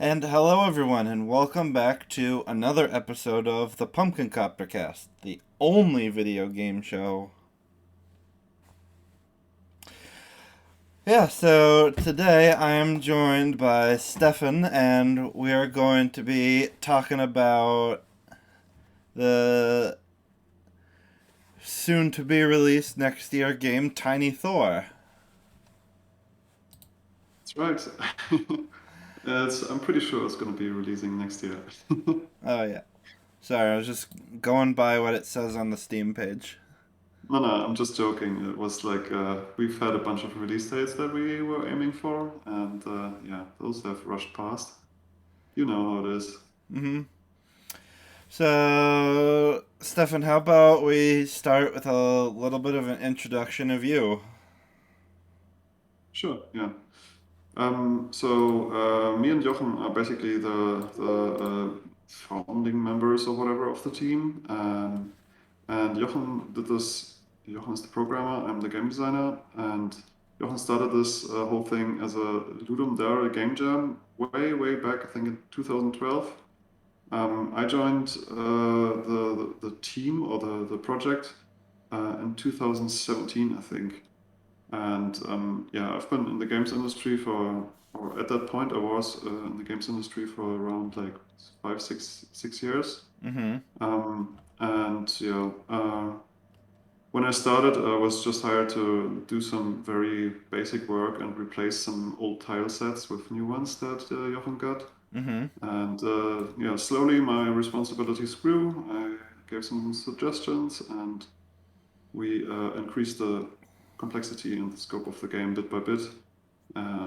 And hello, everyone, and welcome back to another episode of the Pumpkin Copter Cast, the only video game show. Yeah, so today I am joined by Steffen, and we are going to be talking about the soon to be released next year game Tiny Thor. That's right. I'm pretty sure it's going to be releasing next year. Oh, yeah. Sorry, I was just going by what it says on the Steam page. No, I'm just joking. It was like we've had a bunch of release dates that we were aiming for, and yeah, those have rushed past. You know how it is. Mm-hmm. So, Stefan, how about we start with a little bit of an introduction of you? Sure, yeah. So me and Jochen are basically the founding members or whatever of the team, and Jochen did this. Jochen is the programmer. I'm the game designer, and Jochen started this whole thing as a Ludum Dare game jam way back. I think in 2012. I joined the team or the project in 2017, I think. And yeah, I've been in the games industry or at that point, I was in the games industry for around like 5, 6 years. Mm-hmm. And yeah, when I started, I was just hired to do some very basic work and replace some old tile sets with new ones that Jochen got. Mm-hmm. And yeah, slowly my responsibilities grew. I gave some suggestions, and we increased the complexity and the scope of the game bit by bit,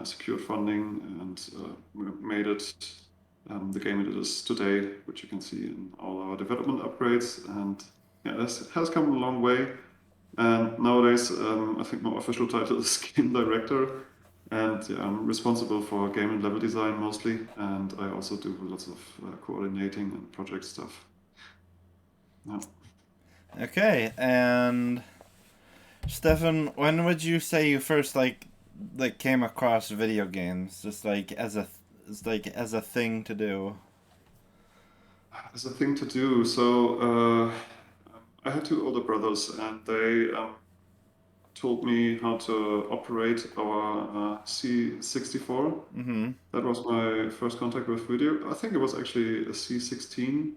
secured funding, and made it the game it is today, which you can see in all our development upgrades. And yeah, it has come a long way. And nowadays, I think my official title is game director. And yeah, I'm responsible for game and level design mostly. And I also do lots of coordinating and project stuff. Yeah. Okay, and Stefan, when would you say you first came across video games, just like as a thing to do? As a thing to do. So I had two older brothers, and they told me how to operate our C64. Mm-hmm. That was my first contact with video. I think it was actually a C16.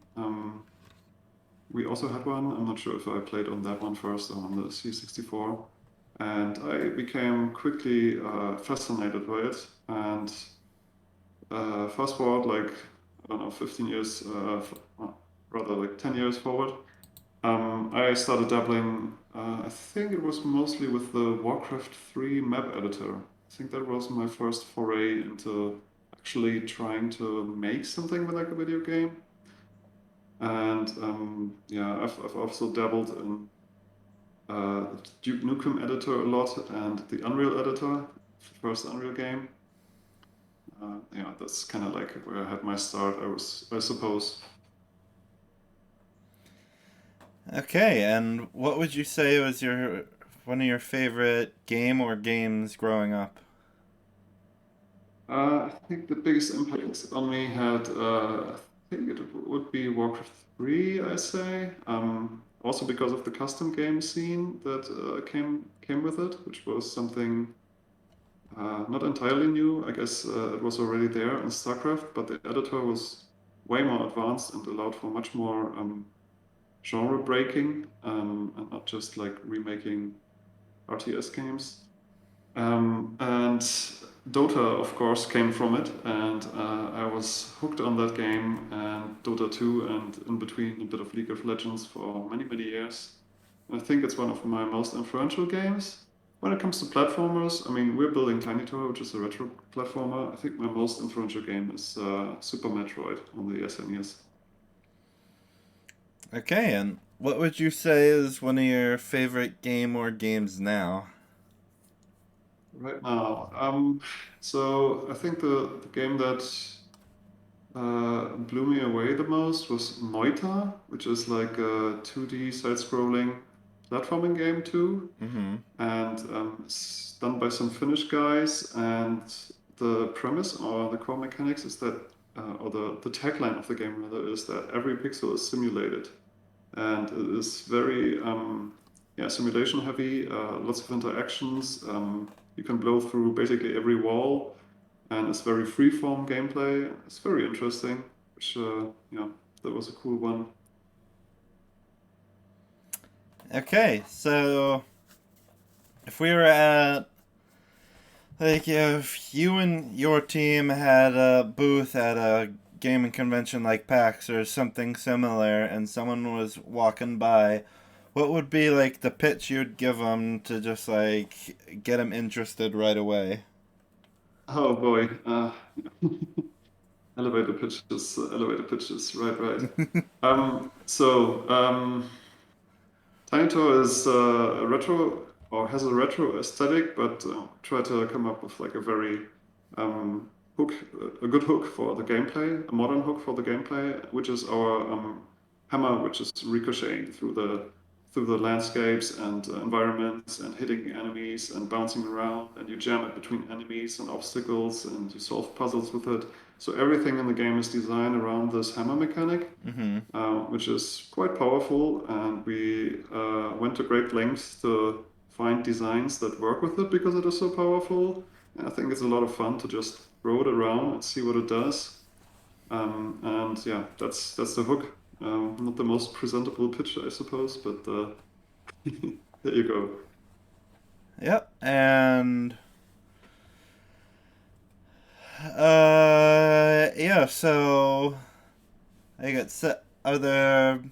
We also had one. I'm not sure if I played on that one first or on the C64. And I became quickly fascinated by it. And fast forward, like, I don't know, 15 years, rather like 10 years forward, I started dabbling, I think it was mostly with the Warcraft 3 map editor. I think that was my first foray into actually trying to make something with like a video game. And yeah, I've also dabbled in Duke Nukem editor a lot and the Unreal editor, the first Unreal game. Yeah, that's kind of like where I had my start, I suppose. Okay, and what would you say was your one of your favorite game or games growing up? I think the biggest impact on me had, I think it would be Warcraft 3, I say. Also because of the custom game scene that came with it, which was something not entirely new. I guess it was already there in StarCraft, but the editor was way more advanced and allowed for much more genre breaking and not just like remaking RTS games. And Dota, of course, came from it, and I was hooked on that game and Dota 2, and in between a bit of League of Legends for many years. I think it's one of my most influential games. When it comes to platformers, I mean, we're building Tiny Thor, which is a retro platformer. I think my most influential game is Super Metroid on the SNES. Okay, and what would you say is one of your favorite game or games now? Right now, so I think the game that blew me away the most was Noita, which is like a 2D side-scrolling platforming game too, Mm-hmm. and it's done by some Finnish guys. And the premise or the core mechanics is that or the tagline of the game rather is that every pixel is simulated, and it is very yeah, simulation heavy. Lots of interactions. You can blow through basically every wall, and it's very freeform gameplay. It's very interesting. Which yeah, that was a cool one. Okay, so if we were at like if you and your team had a booth at a gaming convention like PAX or something similar, and someone was walking by, what would be like the pitch you'd give them to just like get them interested right away? Oh boy, elevator pitches, right, right. So Tiny Thor is a retro or has a retro aesthetic, but try to come up with like a very um, hook, a good hook for the gameplay, a modern hook for the gameplay, which is our hammer, which is ricocheting through the landscapes and environments and hitting enemies and bouncing around, and you jam it between enemies and obstacles and you solve puzzles with it. So everything in the game is designed around this hammer mechanic, Mm-hmm. which is quite powerful. And we went to great lengths to find designs that work with it because it is so powerful. And I think it's a lot of fun to just throw it around and see what it does. And yeah, that's the hook. Not the most presentable pitch, I suppose, but there you go. Yep, and yeah. So I got set. Are there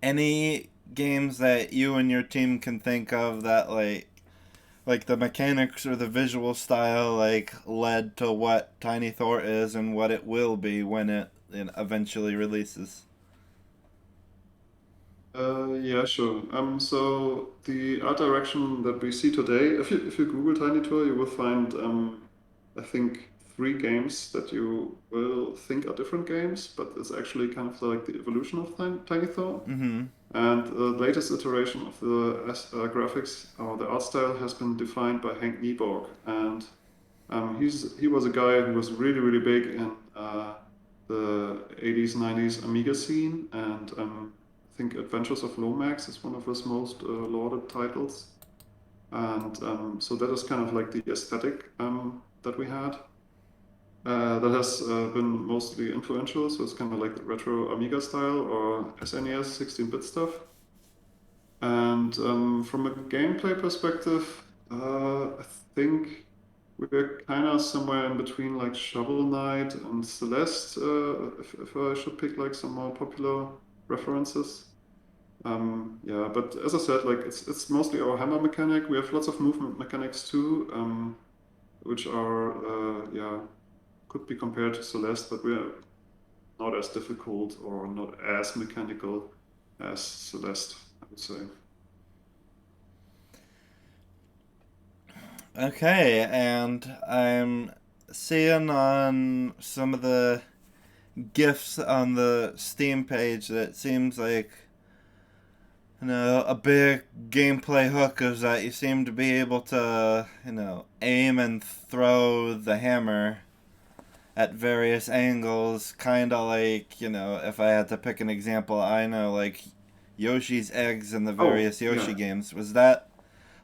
any games that you and your team can think of that like the mechanics or the visual style like led to what Tiny Thor is and what it will be when it eventually releases? Yeah, sure. So the art direction that we see today, if you Google Tiny Tour, you will find I think three games that you will think are different games, but it's actually kind of like the evolution of Tiny Thor. Mm-hmm. And the latest iteration of the graphics or the art style has been defined by Hank Nieborg, and he was a guy who was really really big in the 80s 90s Amiga scene, and I think Adventures of Lomax is one of his most lauded titles, and so that is kind of like the aesthetic that we had. That has been mostly influential, so it's kind of like the retro Amiga style or SNES 16-bit stuff. And from a gameplay perspective, I think we're kind of somewhere in between like Shovel Knight and Celeste, if I should pick like some more popular references. Yeah, but as I said, like it's mostly our hammer mechanic. We have lots of movement mechanics too, which are yeah, could be compared to Celeste, but we're not as difficult or not as mechanical as Celeste, I would say. Okay, and I'm seeing on some of the gifs on the Steam page that it seems like a big gameplay hook is that you seem to be able to aim and throw the hammer at various angles, kind of like if I had to pick an example, I know like Yoshi's eggs in the Oh, various Yoshi yeah. games. Was that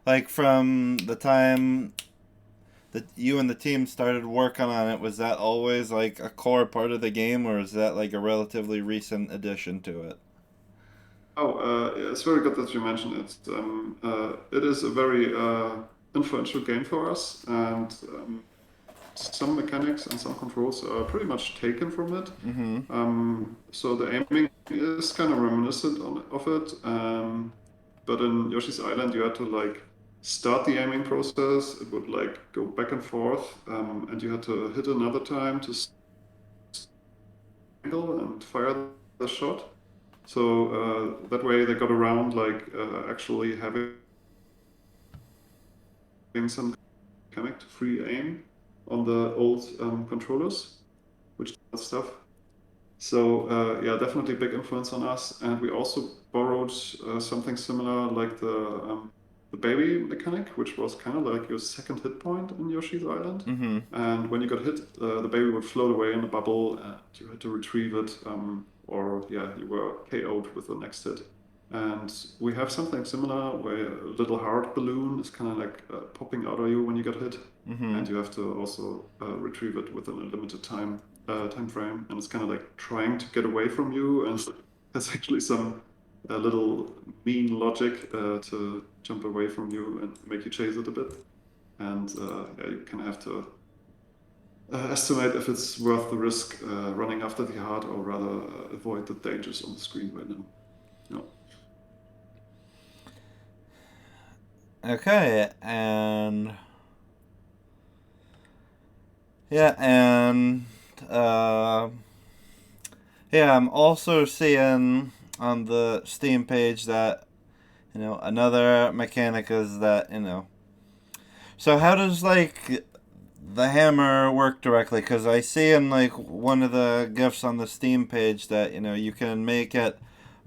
like from the time that you and the team started working on it, was that always like a core part of the game, or is that like a relatively recent addition to it? Oh, yeah, it's very good that you mentioned it. It is a very influential game for us, and some mechanics and some controls are pretty much taken from it. Mm-hmm. So the aiming is kind of reminiscent of it. But in Yoshi's Island, you had to like start the aiming process. It would like go back and forth, and you had to hit another time to angle and fire the shot. So that way they got around like actually having some mechanic to free aim on the old controllers, which stuff. So yeah, definitely big influence on us. And we also borrowed something similar, like the the baby mechanic, which was kind of like your second hit point in Yoshi's Island. Mm-hmm. And when you got hit, the baby would float away in a bubble, and you had to retrieve it, or yeah, you were KO'd with the next hit. And we have something similar where a little heart balloon is kind of like popping out of you when you get hit, Mm-hmm. and you have to also retrieve it within a limited time frame. And it's kind of like trying to get away from you, and there's actually some little mean logic to jump away from you and make you chase it a bit. And yeah, you kind of have to estimate if it's worth the risk running after the heart or rather avoid the dangers on the screen right now. No. Okay, and yeah, and uh, yeah, I'm also seeing on the Steam page that another mechanic is that So how does like the hammer work directly? Because I see in like one of the gifs on the Steam page that you can make it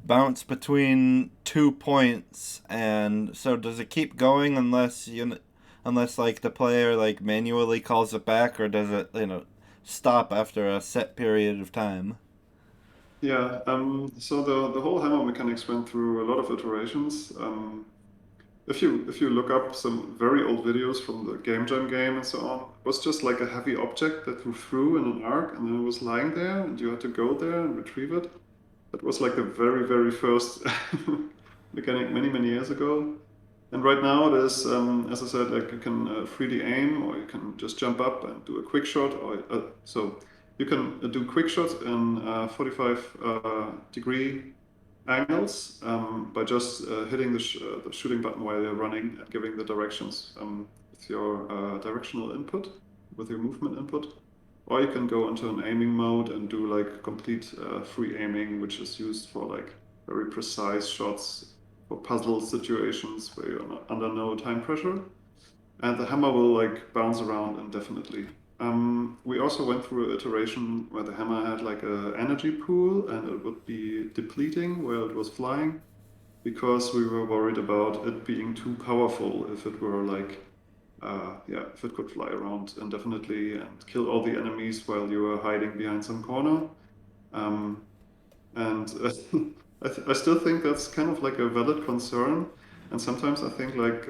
bounce between 2 points, and so does it keep going unless like the player like manually calls it back, or does it stop after a set period of time? Yeah, so the whole hammer mechanics went through a lot of iterations. If you look up some very old videos from the Game Jam game and so on, it was just like a heavy object that you threw in an arc and then it was lying there and you had to go there and retrieve it. That was like the very, very first mechanic many, many years ago. And right now it is, as I said, like you can 3D aim, or you can just jump up and do a quick shot. Or so you can do quick shots in 45 degree angles by just hitting the shooting button while you're running and giving the directions with your directional input, with your movement input. Or you can go into an aiming mode and do like complete free aiming, which is used for like very precise shots for puzzle situations where you're not under no time pressure. And the hammer will like bounce around indefinitely. We also went through an iteration where the hammer had like a energy pool and it would be depleting while it was flying because we were worried about it being too powerful if it were like yeah, if it could fly around indefinitely and kill all the enemies while you were hiding behind some corner. Um, and I still think that's kind of like a valid concern. And sometimes I think like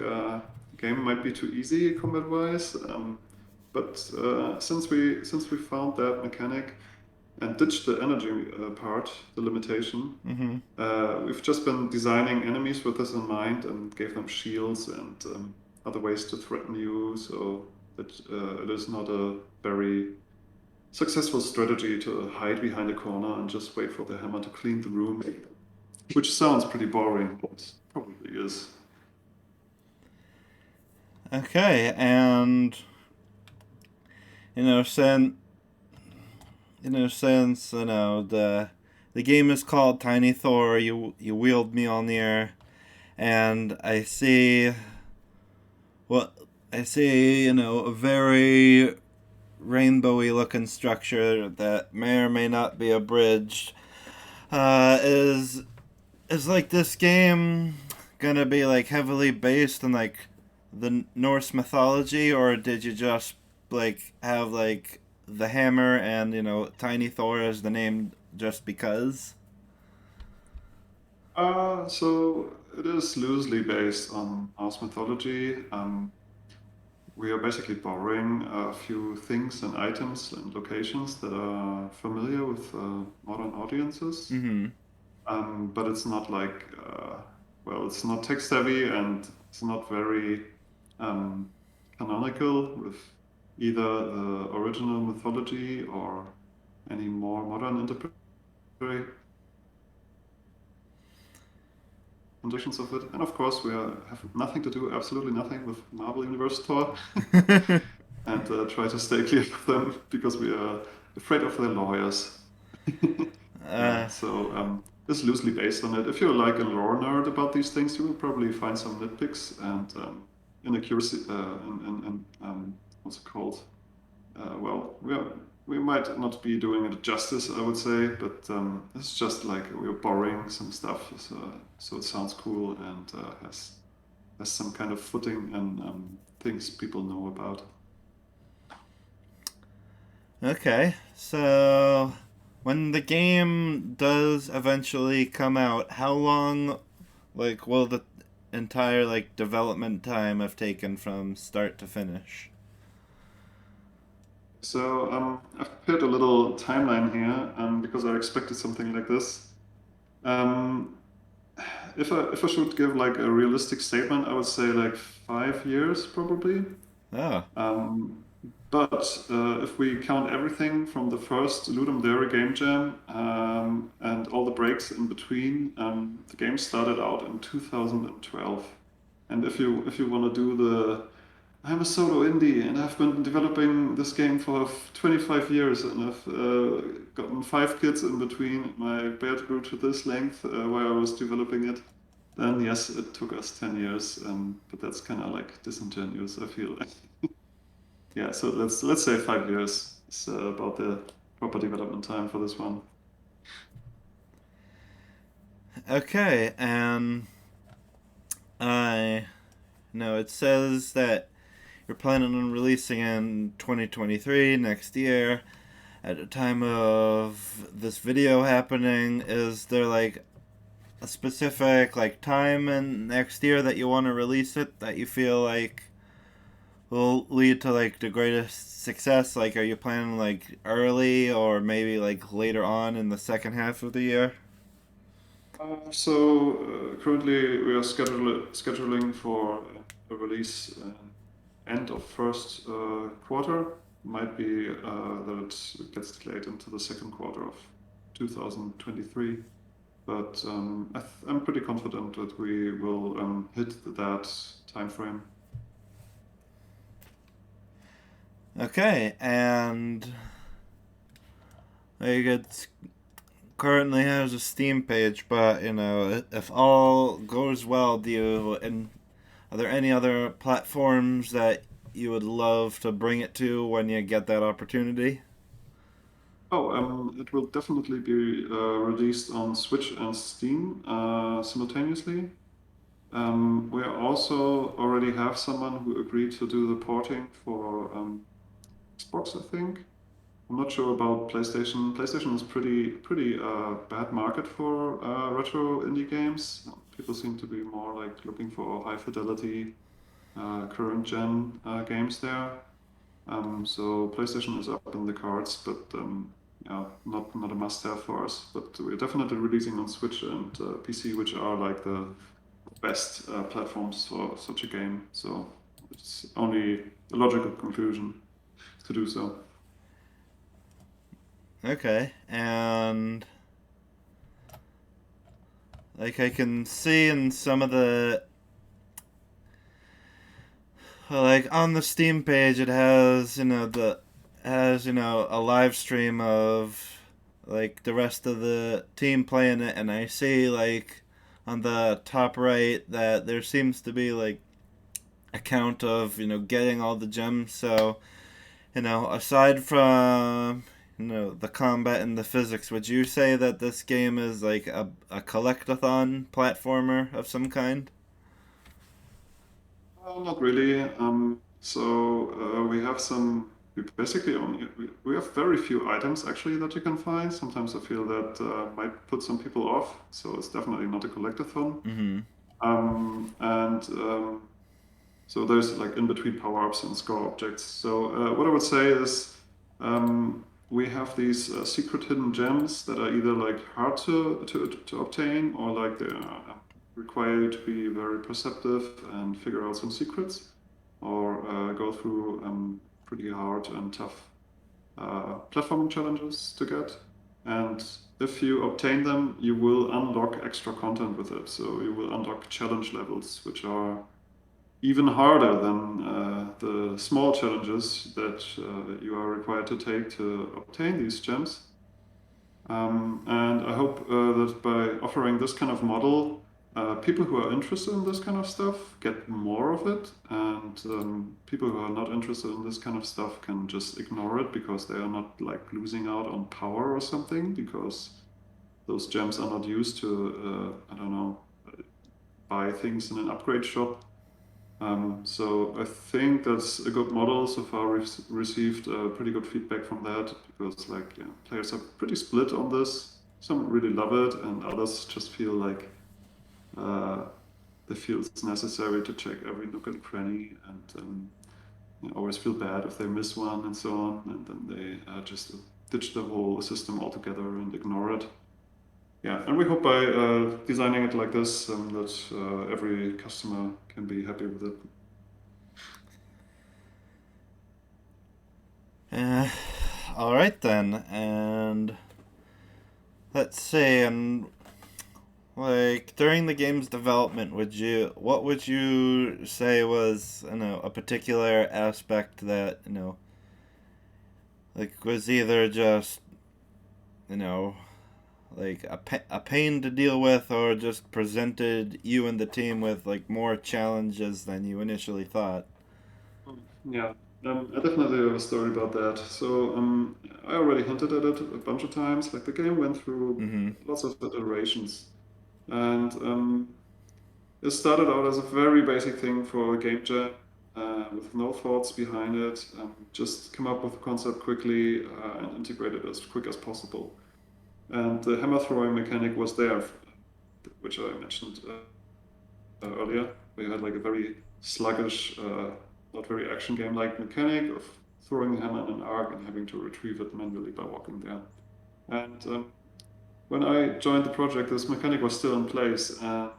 game might be too easy combat-wise. But since we found that mechanic and ditched the energy part, the limitation, Mm-hmm. we've just been designing enemies with this in mind and gave them shields and other ways to threaten you, so that it is not a very successful strategy to hide behind a corner and just wait for the hammer to clean the room, which sounds pretty boring, but probably is. Okay, and you know, since the game is called Tiny Thor, you wield Mjolnir, and what I see, a very rainbowy looking structure that may or may not be a bridge. Is like this game gonna be like heavily based in like the Norse mythology, or did you just like have like the hammer and Tiny Thor as the name just because? So it is loosely based on Norse mythology. We are basically borrowing a few things and items and locations that are familiar with modern audiences. Mm-hmm. But it's not like, well, it's not text heavy and it's not very um, canonical with either the original mythology or any more modern interpretations of it. And of course, have nothing to do, absolutely nothing with Marvel Universe Thor, and try to stay clear of them because we are afraid of their lawyers. Yeah, uh, so it's loosely based on it. If you're like a lore nerd about these things, you will probably find some nitpicks and inaccuracy and what's it called? Well, we might not be doing it justice, I would say, but it's just like we're borrowing some stuff, so it sounds cool and has has some kind of footing and things people know about. Okay, so when the game does eventually come out, how long, like, will the entire like development time have taken from start to finish? So I've prepared a little timeline here because I expected something like this. Um, if I should give like a realistic statement, I would say like 5 years probably. Oh, Um, but if we count everything from the first Ludum Dare game jam and all the breaks in between, the game started out in 2012. And if you want to do the I'm a solo indie and I've been developing this game for 25 years and I've gotten 5 kids in between. My beard grew to this length while I was developing it. Then yes, it took us 10 years, but that's kind of like disingenuous, I feel. Yeah, so let's say 5 years is about the proper development time for this one. okay, and I know it says that you're planning on releasing in 2023 next year. At the time of this video happening, is there like a specific like time in next year that you want to release it that you feel like will lead to like the greatest success? Like, are you planning like early or maybe like later on in the second half of the year? So currently we are scheduling for a release end of first quarter. Might be that it gets delayed into the second quarter of 2023. But I'm pretty confident that we will hit that time frame. Okay, and like it currently has a Steam page, but you know if all goes well, do you and are there any other platforms that you would love to bring it to when you get that opportunity? Oh, it will definitely be released on Switch and Steam simultaneously. We also already have someone who agreed to do the porting for Xbox, I think. I'm not sure about PlayStation. PlayStation is pretty bad market for retro indie games. People seem to be more like looking for high fidelity current gen games there. So PlayStation is up in the cards, but yeah, not a must-have for us. But we're definitely releasing on Switch and PC, which are like the best platforms for such a game. So it's only a logical conclusion to do so. Okay, and like I can see in some of the like on the Steam page, it has a live stream of like the rest of the team playing it, and I see like on the top right that there seems to be like a count of getting all the gems. So aside from the combat and the physics, would you say that this game is like a collectathon platformer of some kind? Not really. We have some. We basically only we have very few items actually that you can find. Sometimes I feel that might put some people off. So it's definitely not a collectathon. Mm-hmm. And So there's like in between power ups and score objects. So what I would say is we have these secret hidden gems that are either like hard to obtain or like they require you to be very perceptive and figure out some secrets or go through pretty hard and tough platforming challenges to get. And if you obtain them, you will unlock extra content with it. So you will unlock challenge levels, which are even harder than the small challenges that you are required to take to obtain these gems. And I hope that by offering this kind of model, people who are interested in this kind of stuff get more of it, and people who are not interested in this kind of stuff can just ignore it because they are not like losing out on power or something because those gems are not used to, I don't know, buy things in an upgrade shop. So I think that's a good model. So far, we've received pretty good feedback from that because like players are pretty split on this. Some really love it, and others just feel like uh, they feel it's necessary to check every nook and cranny, and always feel bad if they miss one and so on, and then they just ditch the whole system altogether and ignore it. Yeah, and we hope by designing it like this that every customer can be happy with it. Uh, all right then, and let's see, and like during the game's development, what would you say was a particular aspect that like was either just you know like a pain to deal with or just presented you and the team with like more challenges than you initially thought? Yeah, I definitely have a story about that. So I already hinted at it a bunch of times. Like the game went through Mm-hmm. lots of iterations, and it started out as a very basic thing for a game jam with no thoughts behind it. Just come up with a concept quickly and integrate it as quick as possible. And the hammer throwing mechanic was there, which I mentioned earlier, where you had like a very sluggish, not very action game-like mechanic of throwing the hammer in an arc and having to retrieve it manually by walking there. And when I joined the project, this mechanic was still in place, and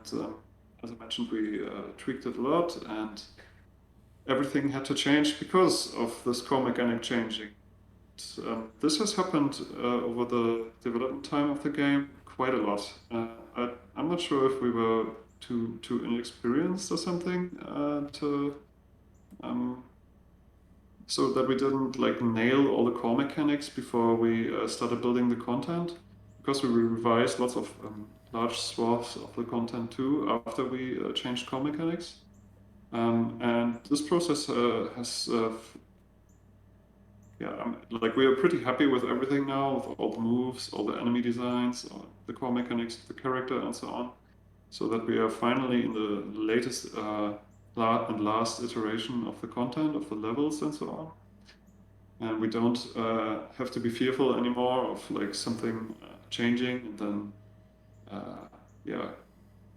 as I mentioned, we tweaked it a lot, and everything had to change because of this core mechanic changing. This has happened over the development time of the game quite a lot. I'm not sure if we were too inexperienced or something to um, so that we didn't like nail all the core mechanics before we started building the content, because we revised lots of large swaths of the content too after we changed core mechanics. And this process has yeah, like we are pretty happy with everything now, with all the moves, all the enemy designs, all the core mechanics of the character, and so on. So that we are finally in the latest and last iteration of the content, of the levels, and so on. And we don't have to be fearful anymore of like something changing and then, uh, yeah,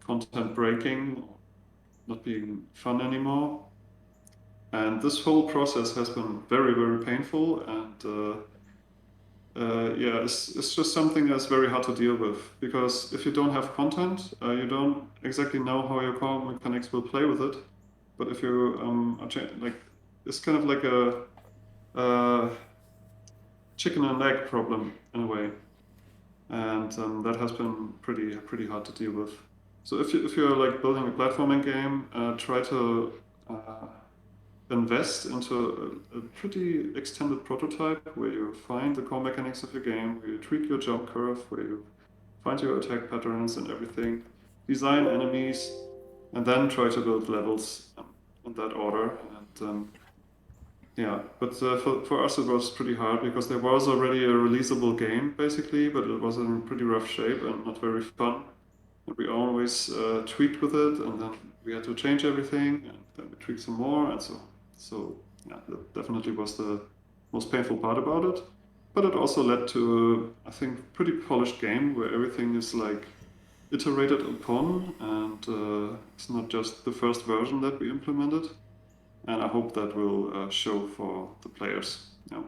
content breaking, or not being fun anymore. And this whole process has been very, very painful and yeah, it's just something that's very hard to deal with because if you don't have content, you don't exactly know how your core mechanics will play with it. But if you like, it's kind of like a, uh chicken and egg problem in a way, and that has been pretty hard to deal with. So if you're like building a platforming game, try to uh, invest into a pretty extended prototype where you find the core mechanics of your game, where you tweak your jump curve, where you find your attack patterns and everything, design enemies, and then try to build levels in that order. And yeah, but for us it was pretty hard because there was already a releasable game basically, but it was in pretty rough shape and not very fun. And we always tweaked with it, and then we had to change everything, and then we tweaked some more, and so on. So yeah, that definitely was the most painful part about it. But it also led to, I think, pretty polished game where everything is like iterated upon, and it's not just the first version that we implemented. And I hope that will show for the players. Yeah.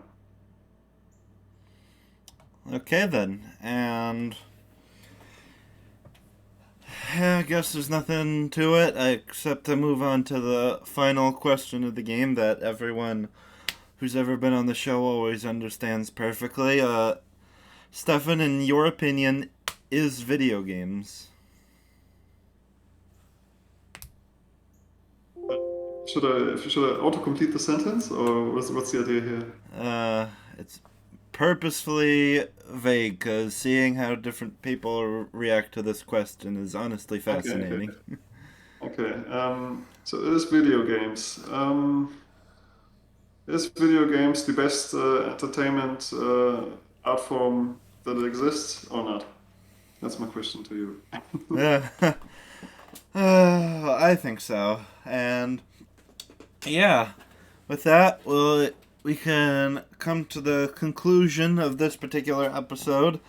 Okay then, and yeah, I guess there's nothing to it except to move on to the final question of the game that everyone who's ever been on the show always understands perfectly. Stefan, in your opinion, is video games? Should I autocomplete the sentence, or what's the idea here? It's purposefully vague because seeing how different people react to this question is honestly Okay, okay, fascinating. okay. So it is video games. Is video games the best entertainment art form that exists or not? That's my question to you. I think so. And Yeah. With that, we can come to the conclusion of this particular episode.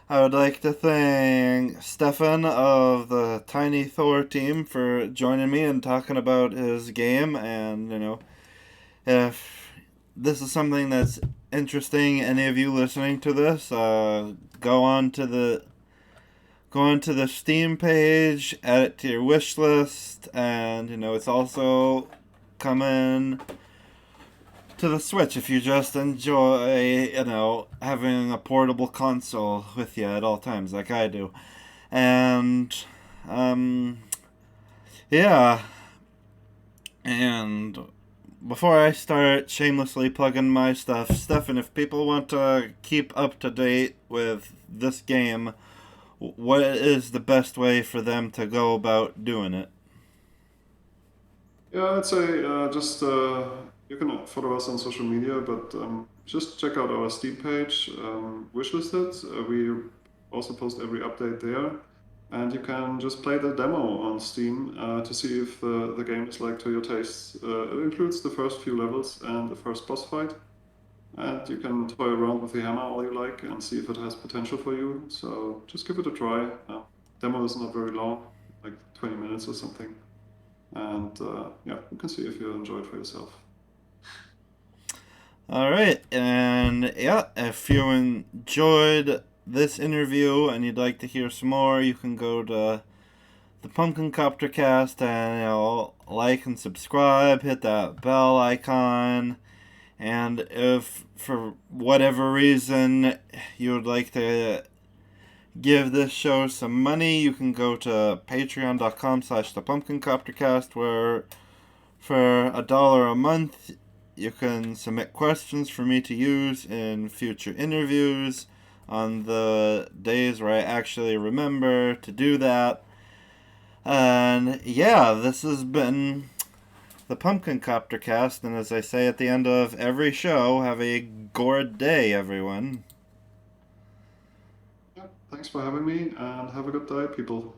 I would like to thank Steffen of the Tiny Thor team for joining me and talking about his game. And, if this is something that's interesting, any of you listening to this, go on to the Steam page, add it to your wish list, and it's also coming to the Switch if you just enjoy, having a portable console with you at all times, like I do. And, um, yeah. And before I start shamelessly plugging my stuff, Stefan, if people want to keep up to date with this game, what is the best way for them to go about doing it? Yeah, I'd say just you can follow us on social media, but just check out our Steam page, wishlisted. We also post every update there, and you can just play the demo on Steam to see if the game is like to your taste. It includes the first few levels and the first boss fight, and you can toy around with the hammer all you like and see if it has potential for you. So just give it a try. Demo is not very long, like 20 minutes or something. And yeah, you can see if you enjoy it for yourself. All right, and yeah, if you enjoyed this interview and you'd like to hear some more, you can go to the Pumpkin Copter Cast and like and subscribe, hit that bell icon, and if for whatever reason you would like to give this show some money, you can go to patreon.com/slash the Pumpkin Copter Cast, where for $1 a month you can submit questions for me to use in future interviews on the days where I actually remember to do that. And yeah, this has been the Pumpkin Copter Cast, and as I say at the end of every show, have a gourd day, everyone. Yeah, thanks for having me and have a good day, people.